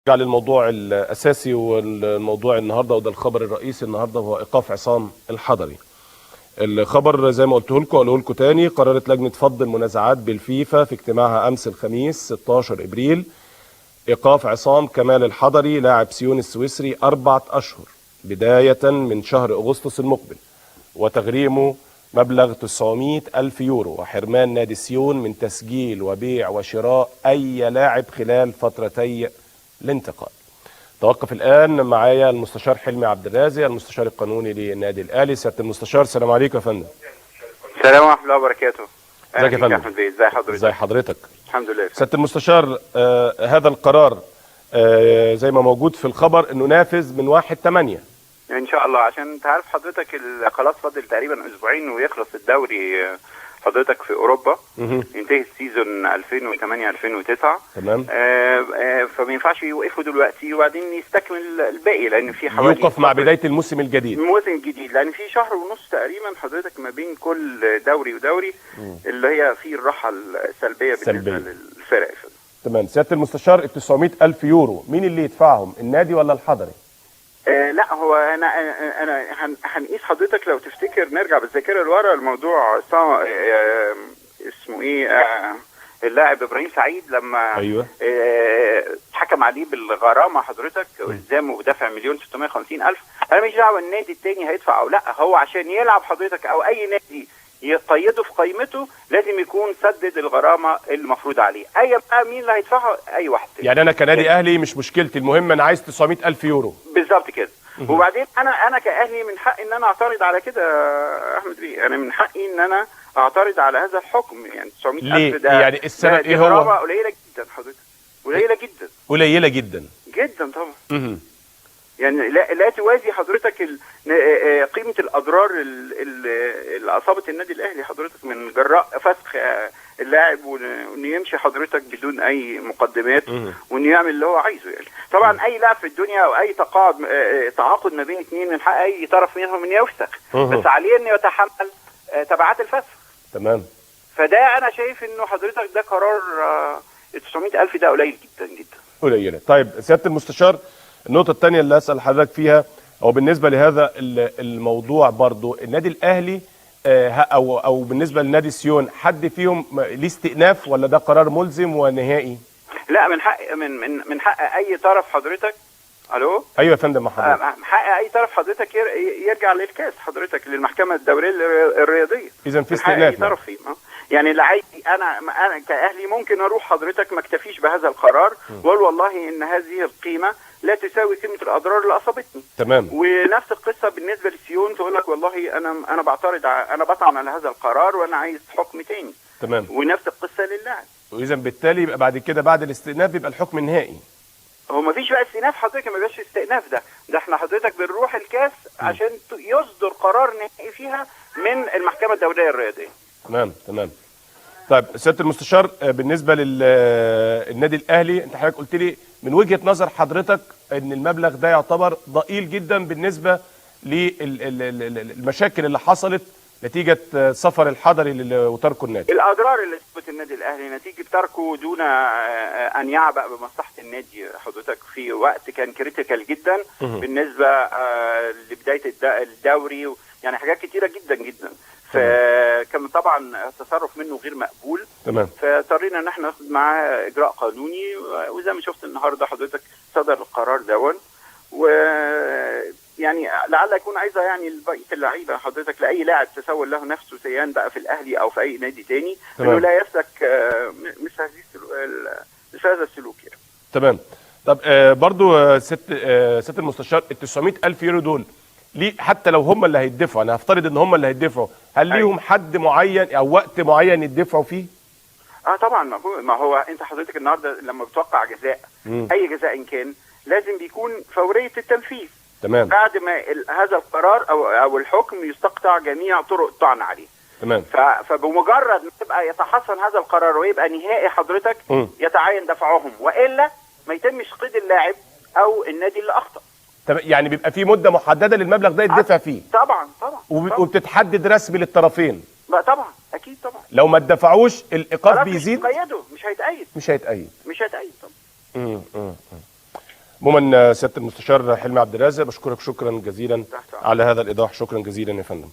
نرجع للموضوع الأساسي والموضوع النهارده، وده الخبر الرئيسي النهارده، هو إيقاف عصام الحضري. الخبر زي ما قلته لكم أقوله لكم تاني. قررت لجنة فض المنازعات بالفيفا في اجتماعها أمس الخميس 16 إبريل إيقاف عصام كمال الحضري لاعب سيون السويسري 4 أشهر بداية من شهر أغسطس المقبل، وتغريمه مبلغ 900 ألف يورو، وحرمان نادي سيون من تسجيل وبيع وشراء أي لاعب خلال فترتي الانتقال. توقف الآن معايا المستشار حلمي عبد الرازق، المستشار القانوني للنادي الأهلي. سيادة المستشار، السلام عليكم يا فندم. السلام ورحمة الله وبركاته. ازيك يا فندم؟ احمد بيه، ازي حضرتك؟ ازي حضرتك؟ الحمد لله. سيادة المستشار، هذا القرار زي ما موجود في الخبر انه نافذ من 1/8 ان شاء الله، عشان انت عارف حضرتك خلاص فاضل تقريبا اسبوعين ويخلص الدوري حضرتك في اوروبا. ينتهي السيزون 2008-2009. تمام. فما ينفعش يوقفوا دلوقتي وبعدين يستكمل الباقي، لان في حوالي يوقف مع بداية الموسم الجديد. الموسم الجديد، لان في شهر ونص تقريبا حضرتك ما بين كل دوري ودوري، اللي هي في الراحة السلبية بالنسبة للفرق. تمام. سيادة المستشار، ال 900 ألف يورو مين اللي يدفعهم، النادي ولا الحضري؟ لا، هو انا هنقيس حضرتك لو تفتكر، نرجع بالذاكره لورا الموضوع. اسمه ايه؟ اللاعب ابراهيم سعيد لما ايوه اتحكم عليه بالغرامه حضرتك، الزامه ودفع 1,650,000. انا مش دعوه النادي التاني هيدفع او لا، هو عشان يلعب حضرتك او اي نادي يقيده في قيمته لازم يكون سدد الغرامه المفروض عليه. اي بقى مين اللي هيدفعها؟ اي واحد تاني. يعني انا كنادي اهلي مش مشكلتي، المهم انا عايز 900 ألف يورو. بالظبط كده. وبعدين انا كاهلي من حقي ان انا اعترض على كده يا احمد بيه. انا من حقي ان انا اعترض على هذا الحكم. يعني 900,000 ده يعني السبب ايه؟ هو قليله جدا حضرتك، قليله جدا، قليله جدا جدا طبعا. يعني لا توازي حضرتك قيمه الاضرار اللي اصابت النادي الاهلي حضرتك من جراء فسخ اللاعب، وانه يمشي حضرتك بدون اي مقدمات، وانه يعمل اللي هو عايزه. يعني طبعا اي لاعب في الدنيا او اي تعاقد ما بين اثنين من حق اي طرف منهم ان يفسخ، بس عليه انه يتحمل تبعات الفسخ. تمام. فده انا شايف انه حضرتك ده قرار 900,000 ده قليل جدا جدا. قليله. طيب سياده المستشار، النقطه الثانيه اللي اسال حضرتك فيها، او بالنسبه لهذا الموضوع برضو، النادي الاهلي او بالنسبه لنادي سيون، حد فيهم ليه استئناف ولا ده قرار ملزم ونهائي؟ لا، من حق اي طرف حضرتك. الو، ايوه يا فندم، مع حضرتك. من حق اي طرف حضرتك يرجع للكاس حضرتك، للمحكمه الدوليه الرياضيه. اذا في استئناف. اي طرف فيه. يعني اللي عايز، انا كاهلي ممكن اروح حضرتك ما اكتفيش بهذا القرار واقول والله ان هذه القيمه لا تساوي قيمه الاضرار اللي اصابتني. تمام. ونفس القصه بالنسبه للسيون، تقول لك والله انا بعترض، انا بطعن على هذا القرار وانا عايز حكم تاني. تمام. ونفس القصه للاعب. واذا بالتالي يبقى بعد كده، بعد الاستئناف، بيبقى الحكم النهائي. هو ما فيش بقى استئناف حضرتك، ما بيبقاش استئناف. ده احنا حضرتك بنروح الكاس عشان يصدر قرار نهائي فيها من المحكمه الدوليه الرياضيه. تمام. طيب سياده المستشار، بالنسبه للنادي الاهلي، انت حضرتك قلت لي من وجهه نظر حضرتك ان المبلغ ده يعتبر ضئيل جدا بالنسبه للمشاكل اللي حصلت نتيجه سفر الحضري وتركه النادي. الاضرار اللي اصابت النادي الاهلي نتيجه تركه دون ان يعبأ بمصلحه النادي حضرتك في وقت كان كريتيكال جدا بالنسبه لبدايه الدوري، يعني حاجات كتيره جدا جدا. فكان طبعا تصرف منه غير مقبول. تمام. فاضطرينا ان احنا ناخد معاه اجراء قانوني، وزي ما شفت النهارده حضرتك صدر القرار دون. ويعني لعل يكون عايزه يعني بقيه اللعيبه حضرتك، لاي لاعب تسول له نفسه سيان بقى في الاهلي او في اي نادي تاني، انه لا يسلك مثل هذا السلوك يعني. تمام. طب برضو سياده المستشار، ال 900 ألف يورو دول ليه؟ حتى لو هم اللي هيدفعوا، انا هفترض ان هم اللي هيدفعوا، هل ليهم حد معين او وقت معين يدفعوا فيه؟ طبعا. ما هو انت حضرتك النهارده لما بتوقع جزاء، اي جزاء إن كان، لازم بيكون فوريه التنفيذ. تمام. بعد ما هذا القرار او الحكم يستقطع جميع طرق الطعن عليه. تمام. فبمجرد ما يبقى يتحسن هذا القرار ويبقى نهائي حضرتك، يتعين دفعهم، والا ما يتمش قيد اللاعب او النادي اللي اخطأ. يعني بيبقى في مده محدده للمبلغ ده يدفع فيه. طبعا. وبتتحدد رسمي للطرفين. طبعا، اكيد طبعا. لو ما اتدفعوش الايقاف بيزيد. مش هيتأيد. مش هيتأيد طبعا. عموما سياده المستشار حلمي عبد الرازق بشكرك شكرا جزيلا تحت أمرك. على هذا الايضاح، شكرا جزيلا يا فندم.